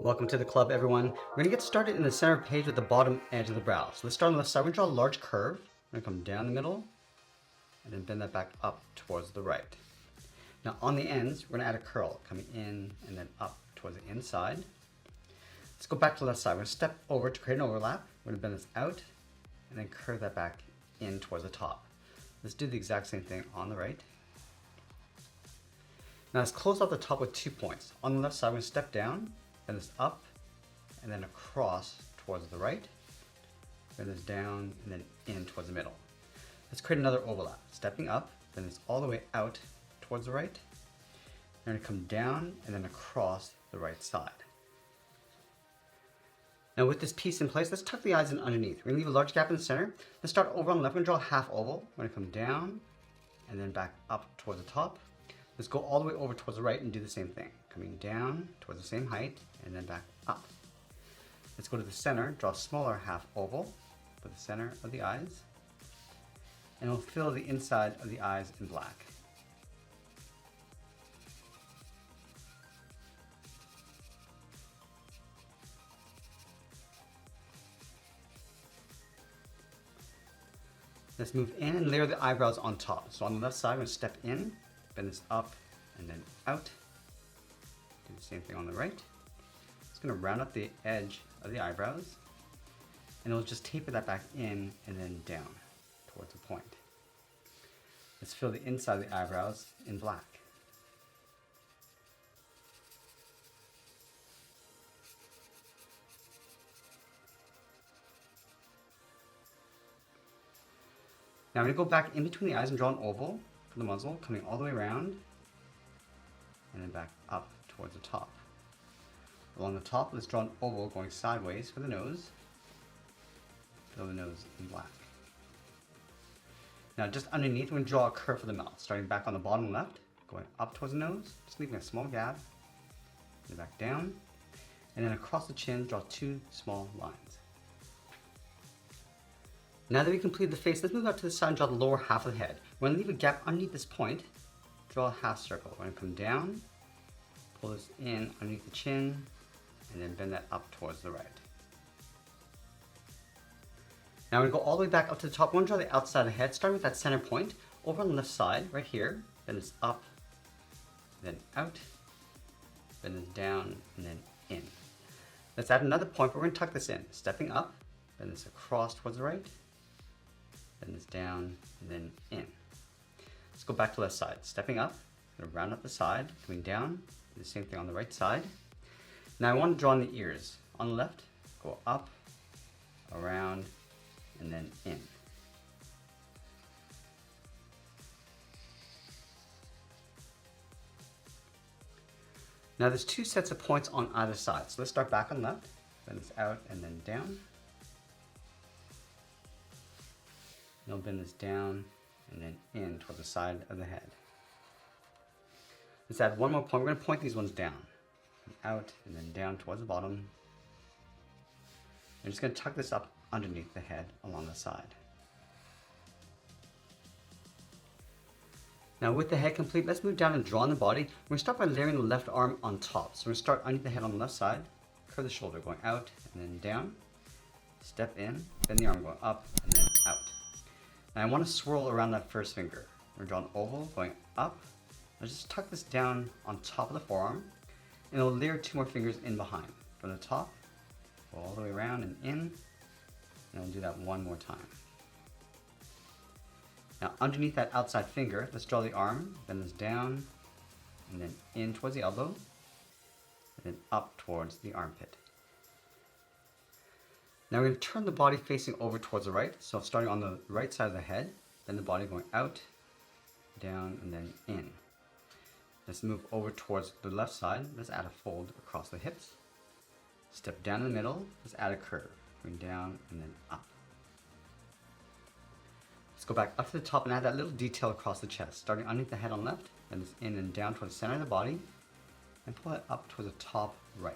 Welcome to the club, everyone. We're going to get started in the center page with the bottom edge of the brow. So let's start on the left side. We're going to draw a large curve. We're going to come down the middle and then bend that back up towards the right. Now on the ends, we're going to add a curl coming in and then up towards the inside. Let's go back to the left side. We're going to step over to create an overlap. We're going to bend this out and then curve that back in towards the top. Let's do the exact same thing on the right. Now let's close off the top with 2 points. On the left side, we're going to step down, bend this up, and then across towards the right. Bend this down and then in towards the middle. Let's create another overlap. Stepping up, bend this all the way out towards the right. We're going to come down and then across the right side. Now with this piece in place, let's tuck the eyes in underneath. We're going to leave a large gap in the center. Let's start over on the left. We're going to draw a half oval. We're going to come down and then back up towards the top. Let's go all the way over towards the right and do the same thing. Coming down towards the same height and then back up. Let's go to the center, draw a smaller half oval for the center of the eyes. And we'll fill the inside of the eyes in black. Let's move in and layer the eyebrows on top. So on the left side, we're going to step in, bend this up and then out. Do the same thing on the right. It's going to round up the edge of the eyebrows and we'll just taper that back in and then down towards the point. Let's fill the inside of the eyebrows in black. Now I'm going to go back in between the eyes and draw an oval for the muzzle, coming all the way around and then back up towards the top. Along the top, let's draw an oval going sideways for the nose. Fill the nose in black. Now just underneath, we're going to draw a curve for the mouth, starting back on the bottom left, going up towards the nose, just leaving a small gap, and back down, and then across the chin, draw 2 small lines. Now that we completed the face, let's move out to the side and draw the lower half of the head. We're going to leave a gap underneath this point, draw a half circle. We're going to come down, pull this in underneath the chin, and then bend that up towards the right. Now we're going to go all the way back up to the top. We're going to draw the outside of the head, starting with that center point. Over on the left side, right here, bend this up, then out, bend this down, and then in. Let's add another point, but we're going to tuck this in. Stepping up, bend this across towards the right, bend this down, and then in. Let's go back to the left side. Stepping up, I'm going to round up the side, coming down, do the same thing on the right side. Now I want to draw in the ears. On the left, go up, around, and then in. Now there's 2 sets of points on either side. So let's start back on the left, bend this out and then down. And we'll bend this down and then in toward the side of the head. Let's add one more point. We're going to point these ones down, out and then down towards the bottom. I'm just going to tuck this up underneath the head along the side. Now with the head complete, let's move down and draw in the body. We're going to start by layering the left arm on top. So we're going to start underneath the head on the left side, curve the shoulder going out and then down, step in, bend the arm going up and then out. Now I want to swirl around that first finger. We're going to draw an oval going up. I'll just tuck this down on top of the forearm and we'll layer 2 more fingers in behind. From the top, go all the way around and in. And we'll do that one more time. Now underneath that outside finger, let's draw the arm, bend this down, and then in towards the elbow, and then up towards the armpit. Now we're going to turn the body facing over towards the right. So starting on the right side of the head, then the body going out, down, and then in. Let's move over towards the left side. Let's add a fold across the hips. Step down in the middle, let's add a curve. Going down and then up. Let's go back up to the top and add that little detail across the chest. Starting underneath the head on the left, then it's in and down towards the center of the body, and pull it up towards the top right.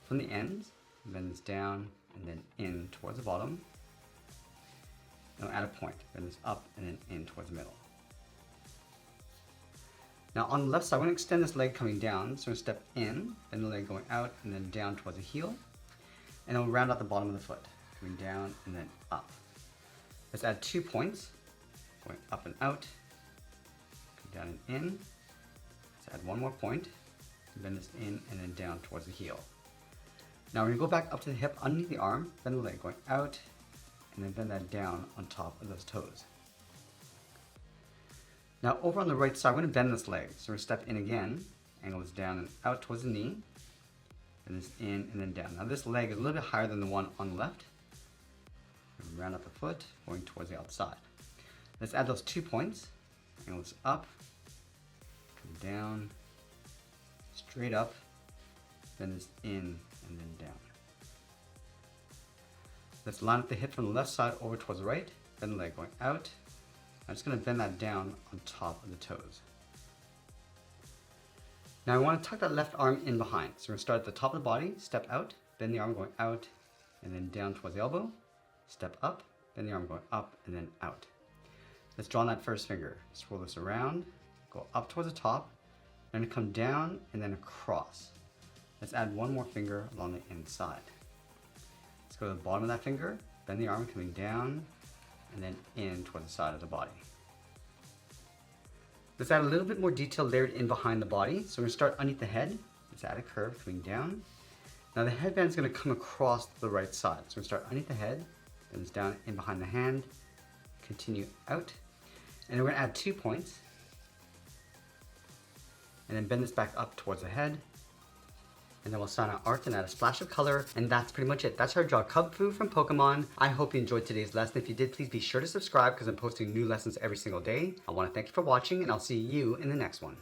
From the ends, bend this down and then in towards the bottom. And we'll add a point. Bend this up and then in towards the middle. Now on the left side, I'm going to extend this leg coming down. So I'm going to step in, then the leg going out, and then down towards the heel. And then we'll round out the bottom of the foot, going down and then up. Let's add 2 points, going up and out, down and in. Let's add 1 more point, bend this in and then down towards the heel. Now we're going to go back up to the hip underneath the arm, bend the leg going out, and then bend that down on top of those toes. Now over on the right side, we're going to bend this leg. So we're going to step in again, angle this down and out towards the knee, bend this in and then down. Now this leg is a little bit higher than the one on the left. Round up the foot, going towards the outside. Let's add those 2 points, angle this up, come down, straight up, bend this in and then down. Let's line up the hip from the left side over towards the right, bend the leg going out. I'm just going to bend that down on top of the toes. Now I want to tuck that left arm in behind. So we're going to start at the top of the body, step out, bend the arm going out, and then down towards the elbow. Step up, bend the arm going up, and then out. Let's draw on that first finger. Swirl this around, go up towards the top, then come down, and then across. Let's add 1 more finger along the inside. Let's go to the bottom of that finger, bend the arm coming down, and then in toward the side of the body. Let's add a little bit more detail layered in behind the body. So we're going to start underneath the head. Let's add a curve coming down. Now the headband is going to come across the right side. So we're going to start underneath the head, bend this down in behind the hand, continue out, and then we're going to add 2 points, and then bend this back up towards the head. And then we'll sign our art and add a splash of color, and that's pretty much it. That's how to draw Kubfu from Pokemon. I hope you enjoyed today's lesson. If you did, please be sure to subscribe because I'm posting new lessons every single day. I want to thank you for watching, and I'll see you in the next one.